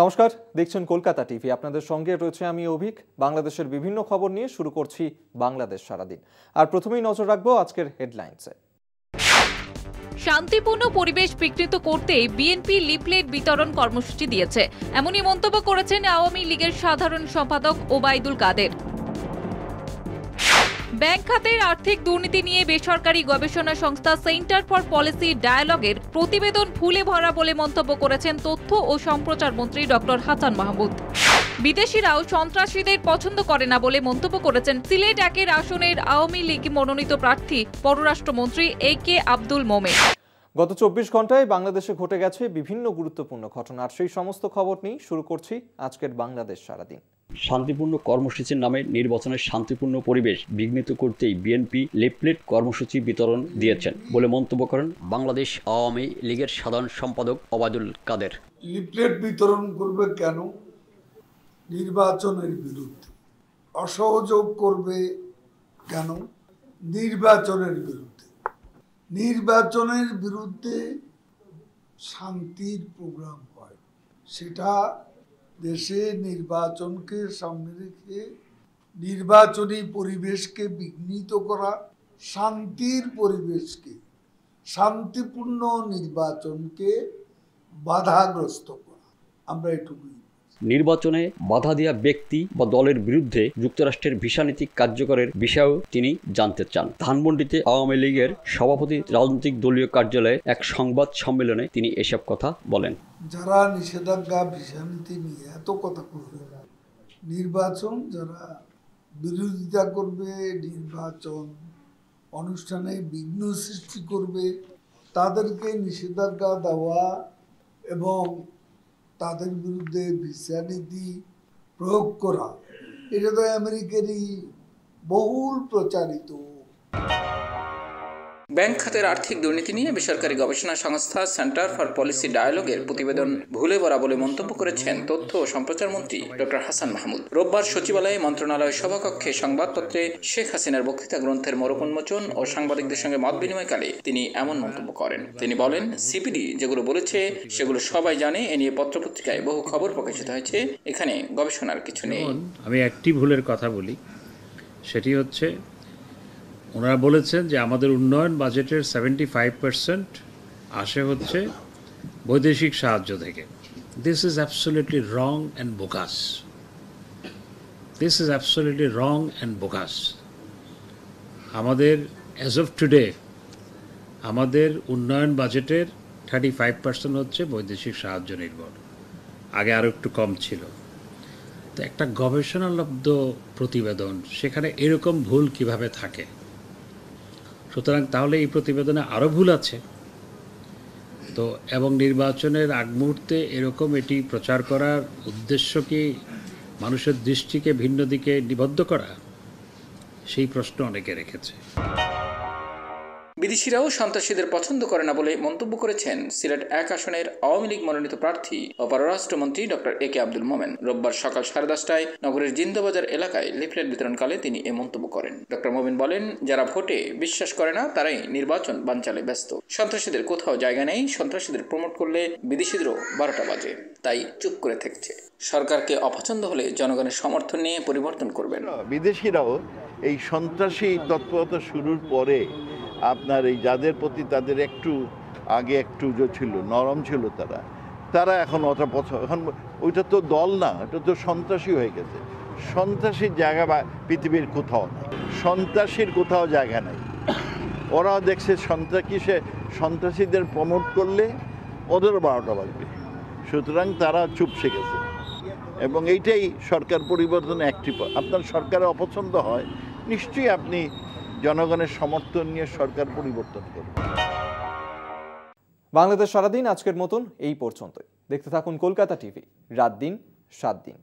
নমস্কার, দেখছেন কলকাতা টিভি। আপনাদের সঙ্গে রয়েছে আমি অভিক। বাংলাদেশের বিভিন্ন খবর নিয়ে শুরু করছি বাংলাদেশ সারাদিন। আর প্রথমেই নজর রাখবো আজকের হেডলাইন্সে। শান্তিপূর্ণ পরিবেশ বিঘ্নিত করতে বিএনপি লিফলেট বিতরণ কর্মসূচি দিয়েছে, এমনই মন্তব্য করেছেন আওয়ামী লীগের সাধারণ সম্পাদক ওবায়দুল কাদের। ব্যাংক খাতের আর্থিক দুর্নীতি নিয়ে বেসরকারি গবেষণা সংস্থা সেন্টার ফর পলিসি ডায়ালগের প্রতিবেদন ফুলে ভরা বলে মন্তব্য করেছেন তথ্য ও সম্প্রচার মন্ত্রী ডক্টর হাসান মাহমুদ। বিদেশিরাও সন্ত্রাসীদের পছন্দ করে না বলে মন্তব্য করেছেন সিলেট 1 আসনের আওয়ামী লীগ মনোনীত প্রার্থী পররাষ্ট্রমন্ত্রী AK আব্দুল মোমেন। গত 24 ঘন্টায় বাংলাদেশে ঘটে গেছে বিভিন্ন গুরুত্বপূর্ণ ঘটনা। আর সেই সমস্ত খবর নিয়ে শুরু করছি আজকের বাংলাদেশ সারাদিন। শান্তিপূর্ণ কর্মসূচির নামে নির্বাচনের শান্তিপূর্ণ পরিবেশ বিঘ্নিত করতেই বিএনপি লিফলেট কর্মসূচি বিতরণ দিয়েছেন বলে মন্তব্য করেন বাংলাদেশ আওয়ামী লীগের সাধারণ সম্পাদক ওবায়দুল কাদের। লিফলেট বিতরণ করবে কেন? নির্বাচনের বিরুদ্ধে। অসহযোগ করবে কেন? নির্বাচনের বিরুদ্ধে। নির্বাচনের বিরুদ্ধে শান্তির প্রোগ্রাম হয়, সেটা দেশে নির্বাচনকে সামনে রেখে নির্বাচনী পরিবেশকে বিঘ্নিত করা, শান্তির পরিবেশকে, শান্তিপূর্ণ নির্বাচনকে বাধাগ্রস্ত করা। আমরা এটুকুই। নির্বাচনে বাধা দেওয়া ব্যক্তি বা দলের বিরুদ্ধে যুক্তরাষ্ট্রের ভিসা নীতি কার্যকরের বিষয়েও তিনি জানতে চান। ধানমন্ডিতে আওয়ামী লীগের সভাপতি রাজনৈতিক দলীয় কার্যালয়ে এক সংবাদ সম্মেলনে তিনি এসব কথা বলেন। যারা নিষেধাজ্ঞা ভিসা নীতি নিয়ে এত কথা করবে, নির্বাচন যারা বিরোধিতা করবে, নির্বাচন অনুষ্ঠানে বিঘ্ন সৃষ্টি করবে, তাদেরকে নিষেধাজ্ঞা দেওয়া এবং তাদের বিরুদ্ধে ভিসা নীতি প্রয়োগ করা, এটা তো আমেরিকারই বহুল প্রচারিত। ব্যাংক খাতের আর্থিক দুর্নীতি নিয়ে বেসরকারি গবেষণা সংস্থা সেন্টার ফর পলিসি ডায়ালগের প্রতিবেদন ভুলে ভরা বলে মন্তব্য করেছেন তথ্য ও সম্প্রচার মন্ত্রী ডক্টর হাসান মাহমুদ। রোববার সচিবালয়ে মন্ত্রণালয়ের সভাকক্ষে সংবাদপত্রে শেখ হাসিনার বক্তৃতা গ্রন্থের মোড়ক উন্মোচন ও সাংবাদিকদের সঙ্গে মত বিনিময়কালে তিনি এমন মন্তব্য করেন। তিনি বলেন, সিপিডি যেগুলো বলেছে সেগুলো সবাই জানে, এ নিয়ে পত্রপত্রিকায় বহু খবর প্রকাশিত হয়েছে, এখানে গবেষণার কিছু নেই। আমি একটি ভুলের কথা বলি, সেটি হচ্ছে ওনারা বলেছেন যে আমাদের উন্নয়ন বাজেটের 75% আসে হচ্ছে বৈদেশিক সাহায্য থেকে। This is absolutely wrong and bogus. This is absolutely wrong and bogus. আমাদের অ্যাজ অফ টুডে আমাদের উন্নয়ন বাজেটের 35% হচ্ছে বৈদেশিক সাহায্য নির্ভর। আগে আরও একটু কম ছিল। তো একটা গবেষণালব্ধ প্রতিবেদন, সেখানে এরকম ভুল কিভাবে থাকে? সুতরাং তাহলে এই প্রতিবেদনে আরও ভুল আছে। তো এবং নির্বাচনের আগ মুহূর্তে এরকম এটি প্রচার করার উদ্দেশ্য কি মানুষের দৃষ্টিকে ভিন্ন দিকে নিবদ্ধ করা? সেই প্রশ্ন অনেকে রেখেছে। বিদেশিরাও সন্ত্রাসীদের পছন্দ করে না বলে মন্তব্য করেছেন সিলেট 1 আসনের আওয়ামী লীগ মনোনীত প্রার্থী ও পররাষ্ট্রমন্ত্রী ডক্টর AK আব্দুল মোমেন। রোববার সকাল 10:30টায় নগরের জিন্দাবাজার এলাকায় লিফলেট বিতরণকালে তিনি এ মন্তব্য করেন। ডক্টর মোমেন বলেন, যারা ভোটে বিশ্বাস করে না তারাই নির্বাচন বানচালে ব্যস্ত। সন্ত্রাসীদের কোথাও জায়গা নেই, সন্ত্রাসীদের প্রমোট করলে বিদেশিদেরও 12টা বাজে, তাই চুপ করে থাকছে। সরকারকে অপছন্দ হলে জনগণের সমর্থন নিয়ে পরিবর্তন করবেন। বিদেশিরাও এই সন্ত্রাসী তৎপরতা শুরুর পরে আপনার এই যাদের প্রতি তাদের একটু আগে একটু যে ছিল, নরম ছিল, তারা এখন এখন ওইটা তো দল না, এটা তো সন্ত্রাসী হয়ে গেছে। সন্ত্রাসীর জায়গা বা পৃথিবীর কোথাও নেই, সন্ত্রাসীর কোথাও জায়গা নেই। ওরাও দেখছে সন্ত্রাসীদের প্রমোট করলে ওদেরও 12টা বাজবে, সুতরাং তারা চুপসে গেছে। এবং এইটাই সরকার পরিবর্তনে একটি পথ। আপনার সরকারের অপছন্দ হয়, নিশ্চয়ই আপনি জনগণের সমর্থন নিয়ে সরকার পরিবর্তন করবে। বাংলাদেশ সারাদিন আজকের মতন এই পর্যন্তই। দেখতে থাকুন কলকাতা টিভি, রাত দিন 7 দিন।